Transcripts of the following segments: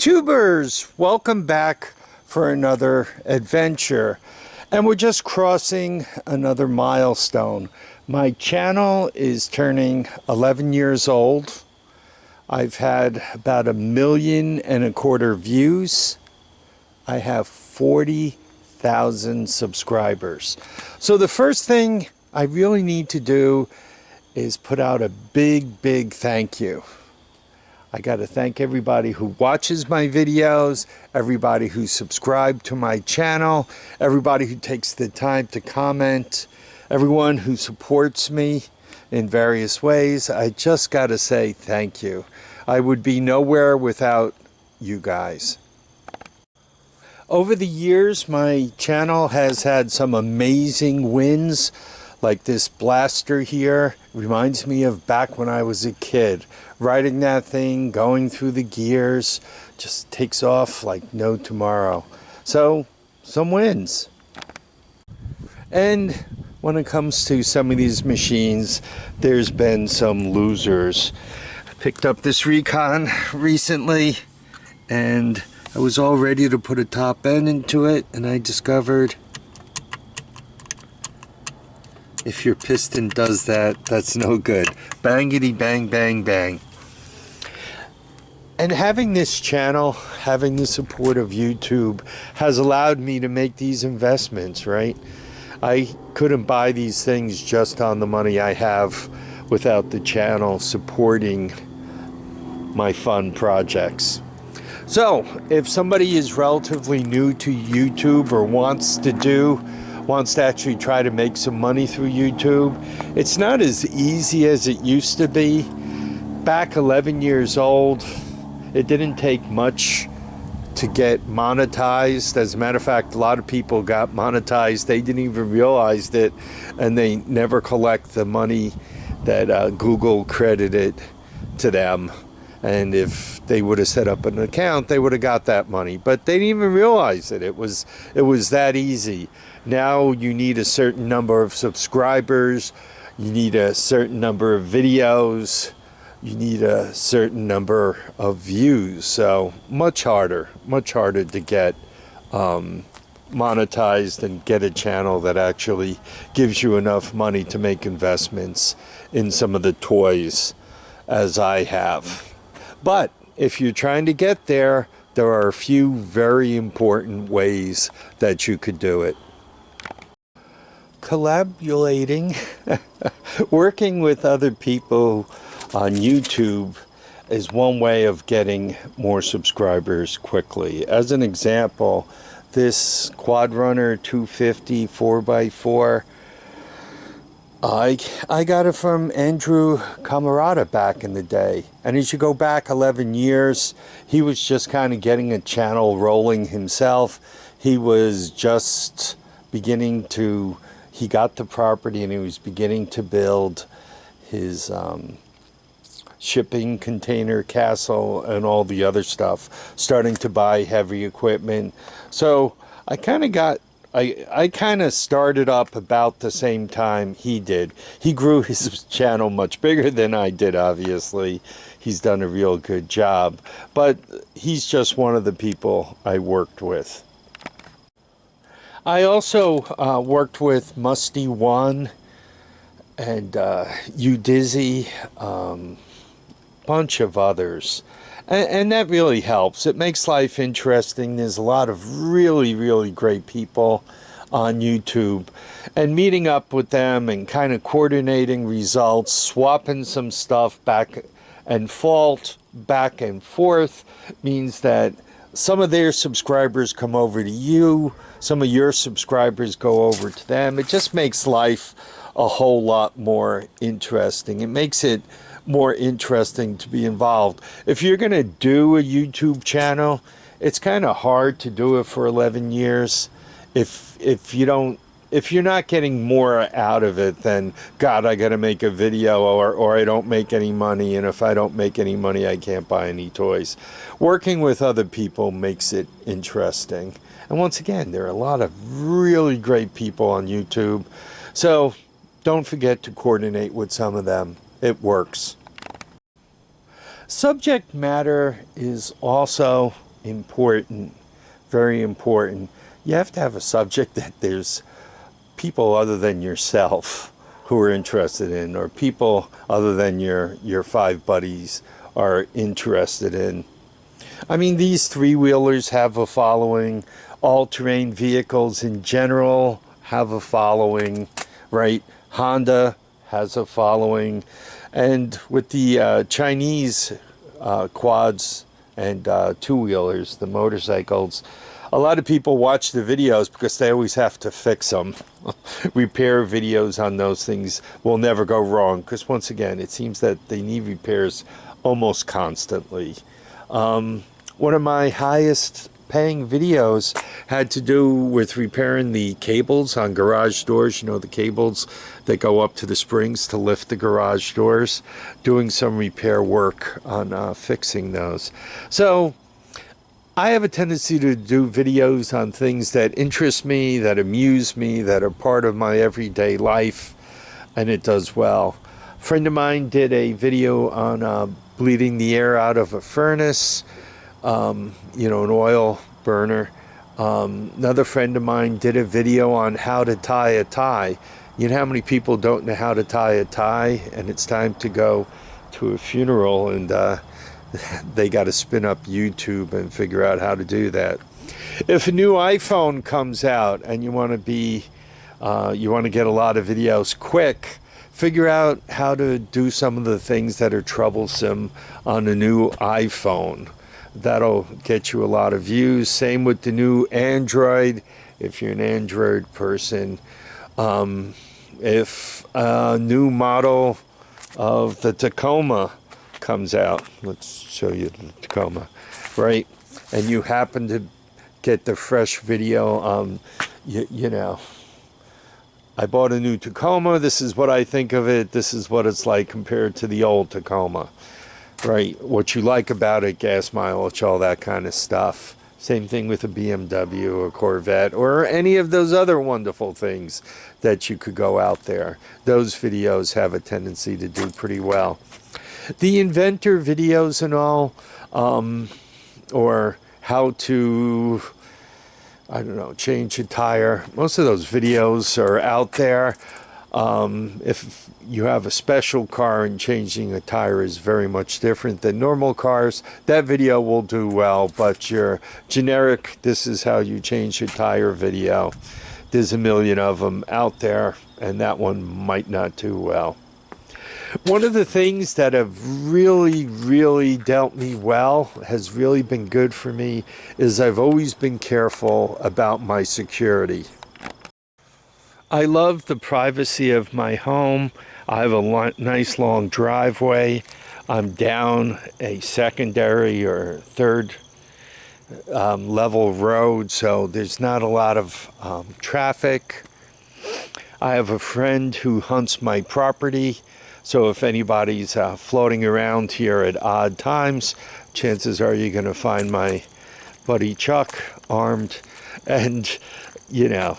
YouTubers, welcome back for another adventure. And we're just crossing another milestone. My channel is turning 11 years old. I've had about 1.25 million views. I have 40,000 subscribers. So the first thing I really need to do is put out a big thank you. I got to thank everybody who watches my videos, everybody who subscribed to my channel, everybody who takes the time to comment, everyone who supports me in various ways. I just got to say thank you. I would be nowhere without you guys. Over the years, my channel has had some amazing wins, like this blaster here. Reminds me of back when I was a kid. Riding that thing, going through the gears, just takes off like no tomorrow. So, some wins. And when it comes to some of these machines, there's been some losers. I picked up this Recon recently, and I was all ready to put a top end into it, and I discovered if your piston does that, that's no good. Bangity bang bang bang. And having this channel, having the support of YouTube, has allowed me to make these investments, right? I couldn't buy these things just on the money I have without the channel supporting my fun projects. So, if somebody is relatively new to YouTube or wants to actually try to make some money through YouTube, it's not as easy as it used to be. Back 11 years old, it didn't take much to get monetized. As a matter of fact, a lot of people got monetized. They didn't even realize it, and they never collect the money that Google credited to them. And if they would have set up an account, they would have got that money. But they didn't even realize it. It was that easy. Now you need a certain number of subscribers. You need a certain number of videos. You need a certain number of views. So much harder to get monetized and get a channel that actually gives you enough money to make investments in some of the toys as I have. But if you're trying to get there, there are a few very important ways that you could do it. Collaborating, working with other people on YouTube is one way of getting more subscribers quickly. As an example, this Quad Runner 250 4x4, I got it from Andrew Camarada back in the day. And as you go back 11 years, he was just kind of getting a channel rolling himself. He was just beginning to, he got the property and he was beginning to build his shipping container castle and all the other stuff, starting to buy heavy equipment. So I kind of started up about the same time he did. He grew his channel much bigger than I did, obviously. He's done a real good job, but he's just one of the people I worked with. I also worked with Musty One and Udizzy, bunch of others. And that really helps. It makes life interesting. There's a lot of really great people on YouTube. And meeting up with them and kind of coordinating results, swapping some stuff back and forth means that some of their subscribers come over to you, some of your subscribers go over to them. It just makes life a whole lot more interesting. It makes it more interesting to be involved. If you're going to do a YouTube channel, it's kind of hard to do it for 11 years. If you're not getting more out of it than, God, I got to make a video, or I don't make any money, and if I don't make any money, I can't buy any toys. Working with other people makes it interesting. And once again, there are a lot of really great people on YouTube. So don't forget to coordinate with some of them. It works. Subject matter is also important, very important. You have to have a subject that there's people other than yourself who are interested in, or people other than your five buddies are interested in. I mean, these three-wheelers have a following. All-terrain vehicles in general have a following, right? Honda has a following. And with the Chinese quads and two-wheelers, the motorcycles, a lot of people watch the videos because they always have to fix them. Repair videos on those things will never go wrong because, once again, it seems that they need repairs almost constantly. One of my highest paying videos had to do with repairing the cables on garage doors. You know, the cables that go up to the springs to lift the garage doors. Doing some repair work on fixing those. So I have a tendency to do videos on things that interest me, that amuse me, that are part of my everyday life, and it does well. A friend of mine did a video on bleeding the air out of a furnace. You know, an oil burner. Another friend of mine did a video on how to tie a tie. You know how many people don't know how to tie a tie, and it's time to go to a funeral, and they got to spin up YouTube and figure out how to do that. If a new iPhone comes out and you want to get a lot of videos quick, figure out how to do some of the things that are troublesome on a new iPhone. That'll get you a lot of views. Same with the new Android, if you're an Android person. If a new model of the Tacoma comes out, let's show you the Tacoma, right? And you happen to get the fresh video, you know, I bought a new Tacoma, this is what I think of it, this is what it's like compared to the old Tacoma. Right, what you like about it, gas mileage, all that kind of stuff. Same thing with a BMW or Corvette or any of those other wonderful things that you could go out there. Those videos have a tendency to do pretty well. The inventor videos and all, or how to, I don't know, change a tire. Most of those videos are out there. If you have a special car and changing a tire is very much different than normal cars, that video will do well, but your generic, this is how you change your tire video, there's a million of them out there, and that one might not do well. One of the things that have really dealt me well, has really been good for me, is I've always been careful about my security. I love the privacy of my home. I have a nice long driveway. I'm down a secondary or third level road, so there's not a lot of traffic. I have a friend who hunts my property, so if anybody's floating around here at odd times, chances are you're going to find my buddy Chuck armed, and you know,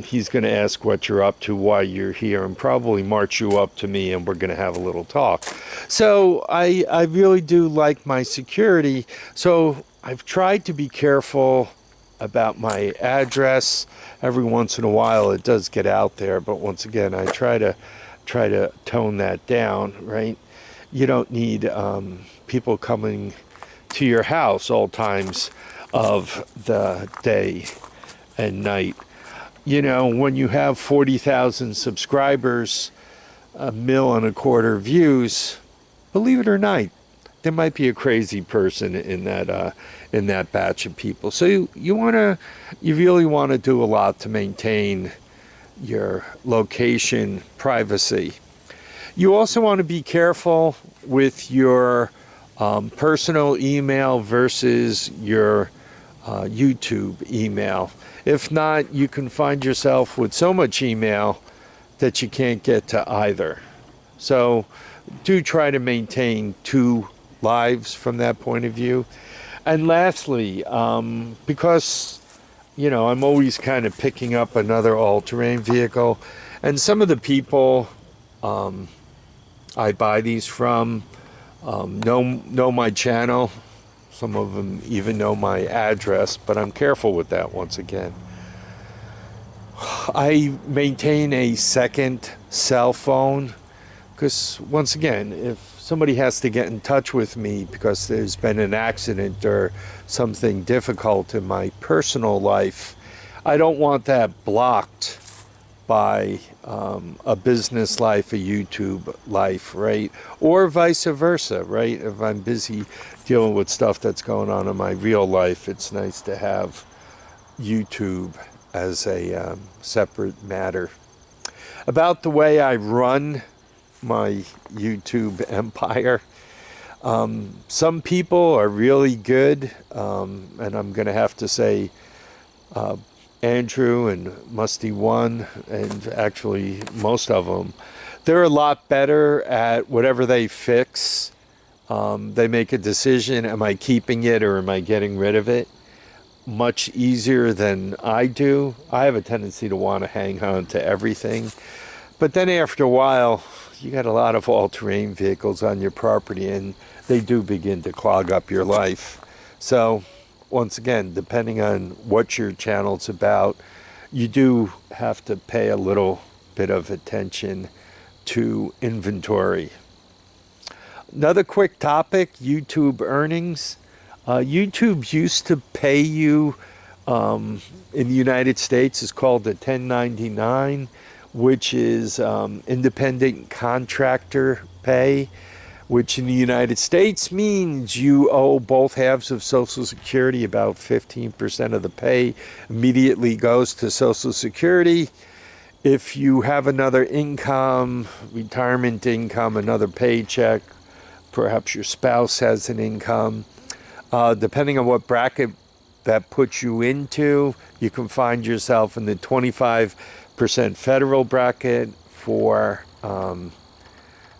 he's going to ask what you're up to, why you're here, and probably march you up to me, and we're going to have a little talk. So I really do like my security, so I've tried to be careful about my address. Every once in a while it does get out there, but once again, I try to tone that down, right? You don't need people coming to your house all times of the day and night. You know, when you have 40,000 subscribers, 1.25 million views, believe it or not, there might be a crazy person in that batch of people. So you really want to do a lot to maintain your location privacy. You also want to be careful with your personal email versus your YouTube email. If not, you can find yourself with so much email that you can't get to either. So do try to maintain two lives from that point of view. And lastly, because, you know, I'm always kind of picking up another all-terrain vehicle, and some of the people I buy these from know my channel, Some of them even know my address, but I'm careful with that once again. I maintain a second cell phone because, once again, if somebody has to get in touch with me because there's been an accident or something difficult in my personal life, I don't want that blocked by a business life, a YouTube life, right? Or vice versa, right? If I'm busy dealing with stuff that's going on in my real life, it's nice to have YouTube as a separate matter. About the way I run my YouTube empire, some people are really good, and I'm going to have to say Andrew and Musty One, and actually most of them, they're a lot better at whatever they fix. They make a decision, am I keeping it or am I getting rid of it? Much easier than I do. I have a tendency to want to hang on to everything. But then after a while, you got a lot of all-terrain vehicles on your property and they do begin to clog up your life. So once again, depending on what your channel's about, you do have to pay a little bit of attention to inventory. Another quick topic, YouTube earnings. YouTube used to pay you in the United States, it's called the 1099, which is independent contractor pay, which in the United States means you owe both halves of Social Security. About 15% of the pay immediately goes to Social Security. If you have another income, retirement income, another paycheck, perhaps your spouse has an income, depending on what bracket that puts you into, you can find yourself in the 25% federal bracket for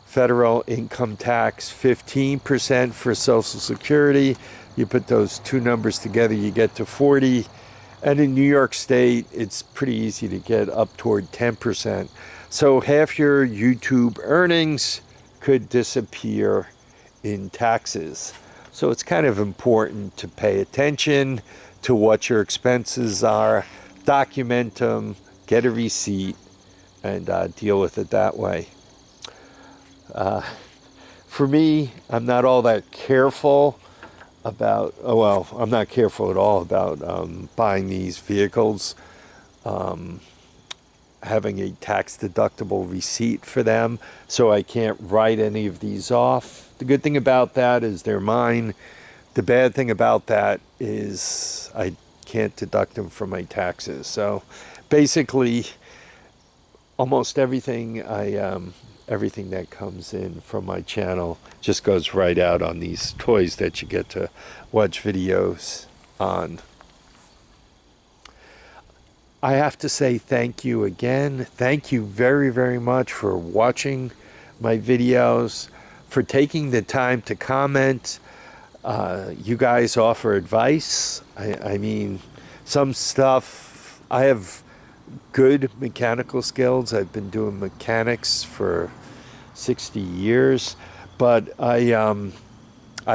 federal income tax, 15% for Social Security. You put those two numbers together, you get to 40. And in New York State, it's pretty easy to get up toward 10%. So half your YouTube earnings could disappear in taxes. So it's kind of important to pay attention to what your expenses are, document them, get a receipt, and deal with it that way. For me, I'm not all that careful about, I'm not careful at all about buying these vehicles, having a tax-deductible receipt for them, so I can't write any of these off. The good thing about that is they're mine. The bad thing about that is I can't deduct them from my taxes. So basically, almost everything everything that comes in from my channel just goes right out on these toys that you get to watch videos on. I have to say thank you again. Thank you very, very much for watching my videos, for taking the time to comment. You guys offer advice. I mean, some stuff, I have good mechanical skills. I've been doing mechanics for 60 years, but I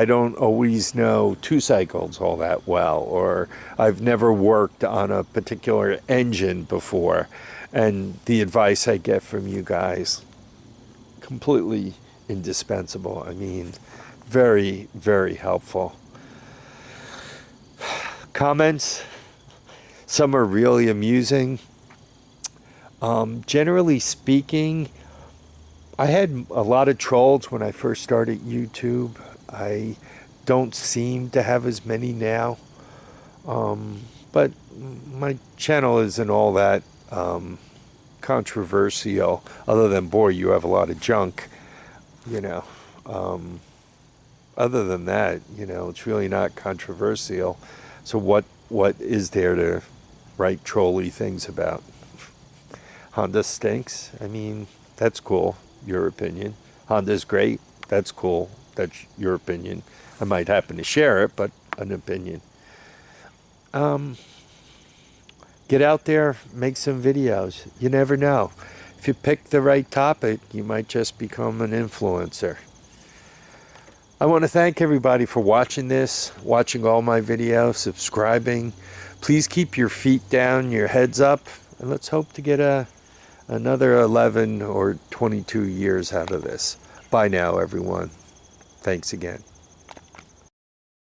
don't always know two cycles all that well, or I've never worked on a particular engine before, and the advice I get from you guys, completely indispensable. I mean, very, very helpful. Comments, some are really amusing. Generally speaking, I had a lot of trolls when I first started YouTube. I don't seem to have as many now, but my channel isn't all that controversial, other than, boy, you have a lot of junk, you know. Other than that, you know, it's really not controversial. So what is there to write trolly things about? Honda stinks. I mean, that's cool. Your opinion. Honda's great. That's cool. That's your opinion. I might happen to share it, but an opinion. Get out there, make some videos. You never know. If you pick the right topic, you might just become an influencer. I want to thank everybody for watching this, watching all my videos, subscribing. Please keep your feet down, your heads up, and let's hope to get another 11 or 22 years out of this. Bye now, everyone. Thanks again.